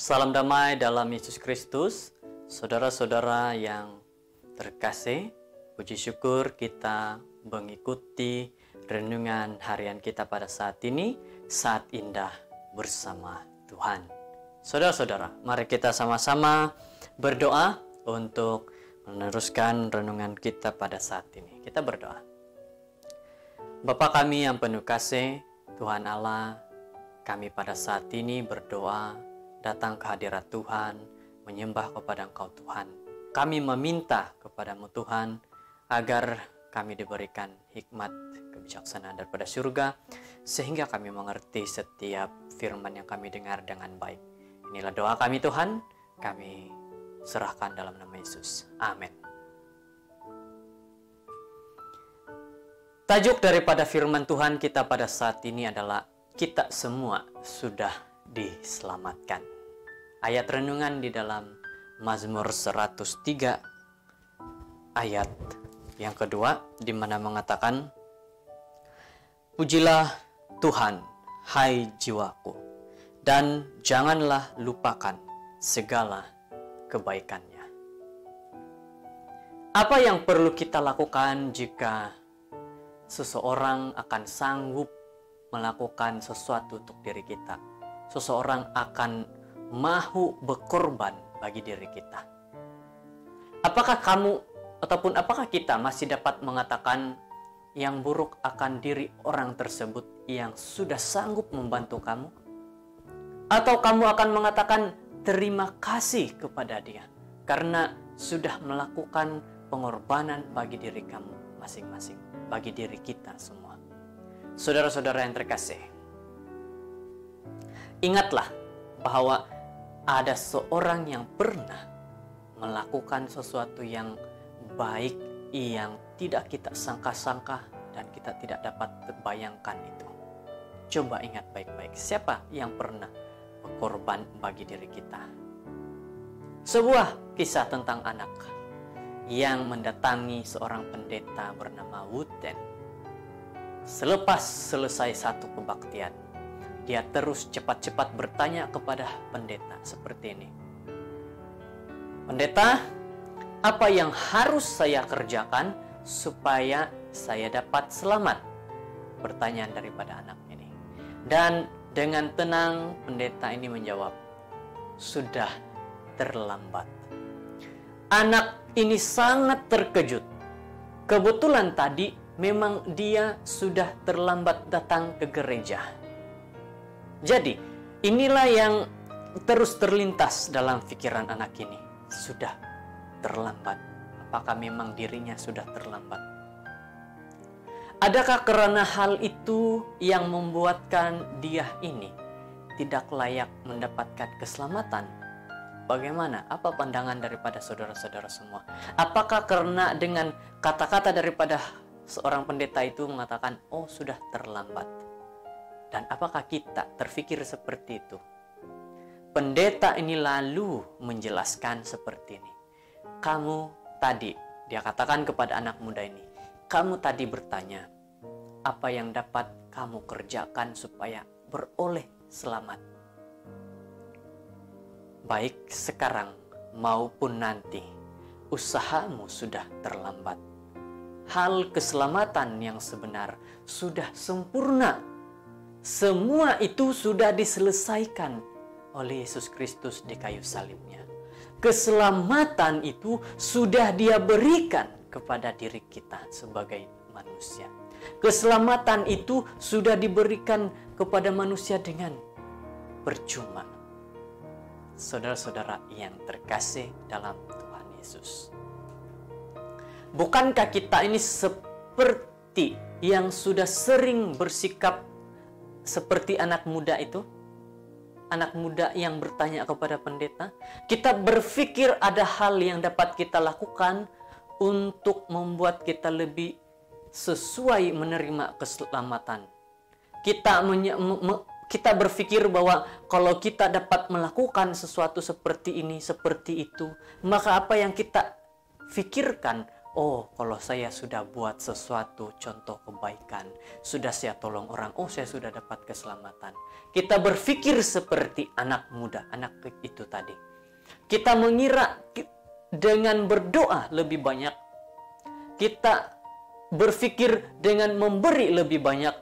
Salam damai dalam Yesus Kristus, saudara-saudara yang terkasih. Puji syukur kita mengikuti renungan harian kita pada saat ini, saat indah bersama Tuhan. Saudara-saudara, mari kita sama-sama berdoa untuk meneruskan renungan kita pada saat ini. Kita berdoa. Bapa kami yang penuh kasih, Tuhan Allah, kami pada saat ini berdoa datang ke hadirat Tuhan, menyembah kepada Engkau Tuhan. Kami meminta kepadamu Tuhan, agar kami diberikan hikmat kebijaksanaan daripada surga, sehingga kami mengerti setiap firman yang kami dengar dengan baik. Inilah doa kami Tuhan, kami serahkan dalam nama Yesus. Amin. Tajuk daripada firman Tuhan kita pada saat ini adalah kita semua sudah diselamatkan. Ayat renungan di dalam Mazmur 103 ayat yang kedua, di mana mengatakan, Pujilah Tuhan, hai jiwaku, dan janganlah lupakan segala kebaikannya. Apa yang perlu kita lakukan jika seseorang akan sanggup melakukan sesuatu untuk diri kita? Seseorang akan mahu berkorban bagi diri kita. Apakah kamu ataupun apakah kita masih dapat mengatakan yang buruk akan diri orang tersebut yang sudah sanggup membantu kamu? Atau kamu akan mengatakan terima kasih kepada dia karena sudah melakukan pengorbanan bagi diri kamu masing-masing, bagi diri kita semua. Saudara-saudara yang terkasih, ingatlah bahwa ada seorang yang pernah melakukan sesuatu yang baik yang tidak kita sangka-sangka dan kita tidak dapat terbayangkan itu. Coba ingat baik-baik, siapa yang pernah berkorban bagi diri kita? Sebuah kisah tentang anak yang mendatangi seorang pendeta bernama Wooten. Selepas selesai satu kebaktian, dia terus cepat-cepat bertanya kepada pendeta seperti ini. Pendeta, apa yang harus saya kerjakan supaya saya dapat selamat? Pertanyaan daripada anak ini. Dan dengan tenang pendeta ini menjawab, sudah terlambat. Anak ini sangat terkejut. Kebetulan tadi memang dia sudah terlambat datang ke gereja. Jadi, inilah yang terus terlintas dalam pikiran anak ini. Sudah terlambat. Apakah memang dirinya sudah terlambat? Adakah karena hal itu yang membuatkan dia ini tidak layak mendapatkan keselamatan? Bagaimana? Apa pandangan daripada saudara-saudara semua? Apakah karena dengan kata-kata daripada seorang pendeta itu mengatakan, oh sudah terlambat? Dan apakah kita terfikir seperti itu? Pendeta ini lalu menjelaskan seperti ini. Kamu tadi, dia katakan kepada anak muda ini, kamu tadi bertanya, apa yang dapat kamu kerjakan supaya beroleh selamat? Baik sekarang maupun nanti, usahamu sudah terlambat. Hal keselamatan yang sebenar sudah sempurna. Semua itu sudah diselesaikan oleh Yesus Kristus di kayu salibnya. Keselamatan itu sudah Dia berikan kepada diri kita sebagai manusia. Keselamatan itu sudah diberikan kepada manusia dengan percuma. Saudara-saudara yang terkasih dalam Tuhan Yesus, bukankah kita ini seperti yang sudah sering bersikap seperti anak muda itu? Anak muda yang bertanya kepada pendeta. Kita berpikir ada hal yang dapat kita lakukan untuk membuat kita lebih sesuai menerima keselamatan. Kita berpikir bahwa kalau kita dapat melakukan sesuatu seperti ini, seperti itu, maka apa yang kita pikirkan Oh, kalau saya sudah buat sesuatu contoh kebaikan, sudah saya tolong orang, oh saya sudah dapat keselamatan. Kita berpikir seperti anak muda, anak itu tadi. Kita mengira dengan berdoa lebih banyak, kita berpikir dengan memberi lebih banyak,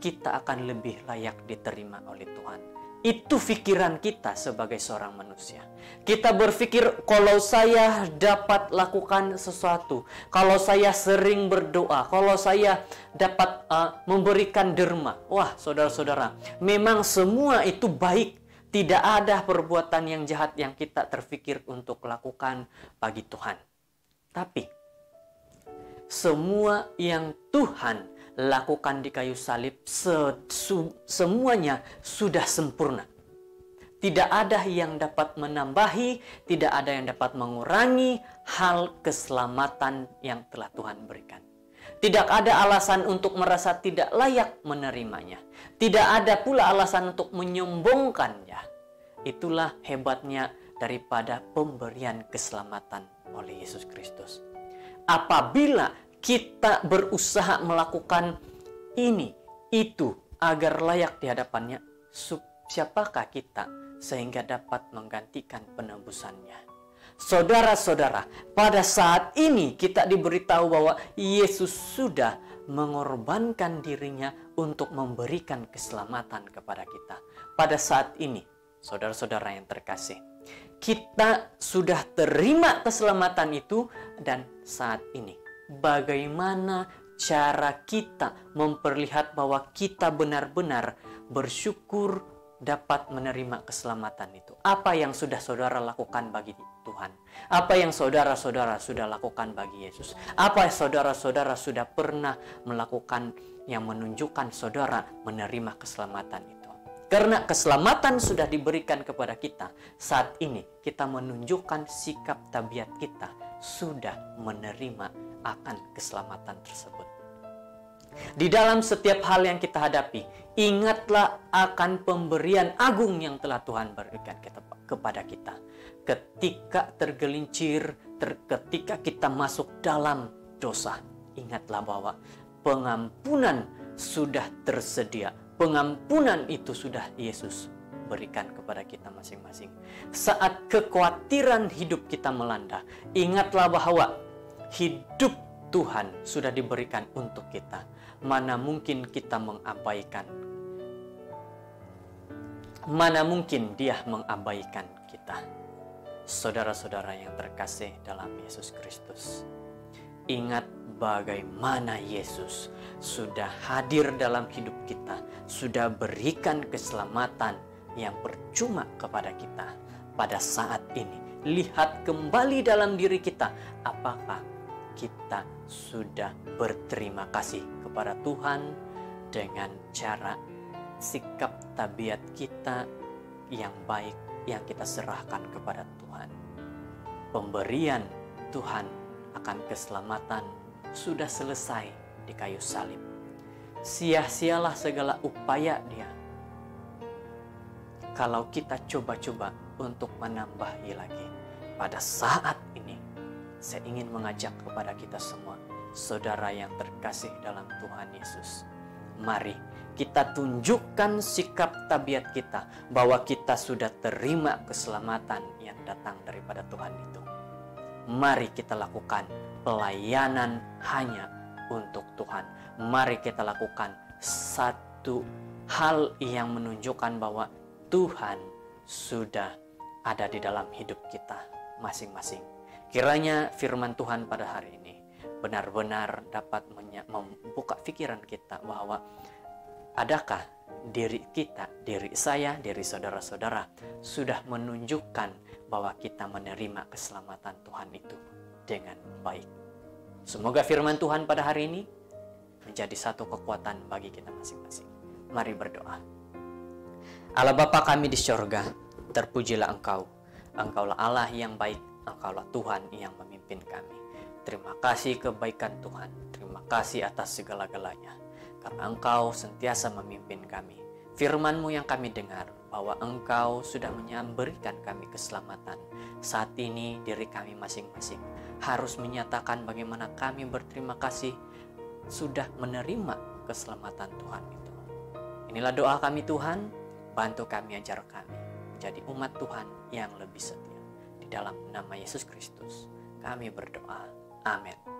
kita akan lebih layak diterima oleh Tuhan. Itu pikiran kita sebagai seorang manusia. Kita berpikir kalau saya dapat lakukan sesuatu, kalau saya sering berdoa, kalau saya dapat memberikan derma. Wah, saudara-saudara, memang semua itu baik. Tidak ada perbuatan yang jahat yang kita terpikir untuk lakukan bagi Tuhan. Tapi semua yang Tuhan lakukan di kayu salib, semuanya sudah sempurna. Tidak ada yang dapat menambahi, tidak ada yang dapat mengurangi hal keselamatan yang telah Tuhan berikan. Tidak ada alasan untuk merasa tidak layak menerimanya. Tidak ada pula alasan untuk menyombongkannya. Itulah hebatnya daripada pemberian keselamatan oleh Yesus Kristus. Apabila kita berusaha melakukan ini, itu agar layak di hadapannya, siapakah kita sehingga dapat menggantikan penebusannya? Saudara-saudara, pada saat ini kita diberitahu bahwa Yesus sudah mengorbankan dirinya untuk memberikan keselamatan kepada kita. Pada saat ini, saudara-saudara yang terkasih, kita sudah terima keselamatan itu, dan saat ini bagaimana cara kita memperlihat bahwa kita benar-benar bersyukur dapat menerima keselamatan itu? Apa yang sudah saudara lakukan bagi Tuhan? Apa yang saudara-saudara sudah lakukan bagi Yesus? Apa yang saudara-saudara sudah pernah melakukan yang menunjukkan saudara menerima keselamatan itu? Karena keselamatan sudah diberikan kepada kita, saat ini kita menunjukkan sikap tabiat kita sudah menerima akan keselamatan tersebut. Di dalam setiap hal yang kita hadapi, ingatlah akan pemberian agung yang telah Tuhan berikan kepada kita. Ketika tergelincir, ketika kita masuk dalam dosa, ingatlah bahwa pengampunan sudah tersedia. Pengampunan itu sudah Yesus berikan kepada kita masing-masing. Saat kekhawatiran hidup kita melanda, ingatlah bahwa hidup Tuhan sudah diberikan untuk kita. Mana mungkin kita mengabaikan? Mana mungkin Dia mengabaikan kita? Saudara-saudara yang terkasih dalam Yesus Kristus, ingat bagaimana Yesus sudah hadir dalam hidup kita, sudah berikan keselamatan yang percuma kepada kita. Pada saat ini, lihat kembali dalam diri kita, apakah kita sudah berterima kasih kepada Tuhan dengan cara sikap tabiat kita yang baik yang kita serahkan kepada Tuhan. Pemberian Tuhan akan keselamatan sudah selesai di kayu salib. Sia-sialah segala upaya Dia kalau kita coba-coba untuk menambahi lagi. Pada saat ini, saya ingin mengajak kepada kita semua, saudara yang terkasih dalam Tuhan Yesus, mari kita tunjukkan sikap tabiat kita bahwa kita sudah terima keselamatan yang datang daripada Tuhan itu. Mari kita lakukan pelayanan hanya untuk Tuhan. Mari kita lakukan satu hal yang menunjukkan bahwa Tuhan sudah ada di dalam hidup kita masing-masing. Kiranya firman Tuhan pada hari ini benar-benar dapat membuka pikiran kita bahwa adakah diri kita, diri saya, diri saudara-saudara sudah menunjukkan bahwa kita menerima keselamatan Tuhan itu dengan baik. Semoga firman Tuhan pada hari ini menjadi satu kekuatan bagi kita masing-masing. Mari berdoa. Allah Bapa kami di sorga, terpujilah Engkau. Engkaulah Allah yang baik, Engkaulah Tuhan yang memimpin kami. Terima kasih kebaikan Tuhan, terima kasih atas segala-galanya. Karena Engkau sentiasa memimpin kami. Firman-Mu yang kami dengar bahwa Engkau sudah memberikan kami keselamatan. Saat ini diri kami masing-masing harus menyatakan bagaimana kami berterima kasih sudah menerima keselamatan Tuhan itu. Inilah doa kami Tuhan, bantu kami, ajar kami menjadi umat Tuhan yang lebih setia. Di dalam nama Yesus Kristus kami berdoa. Amin.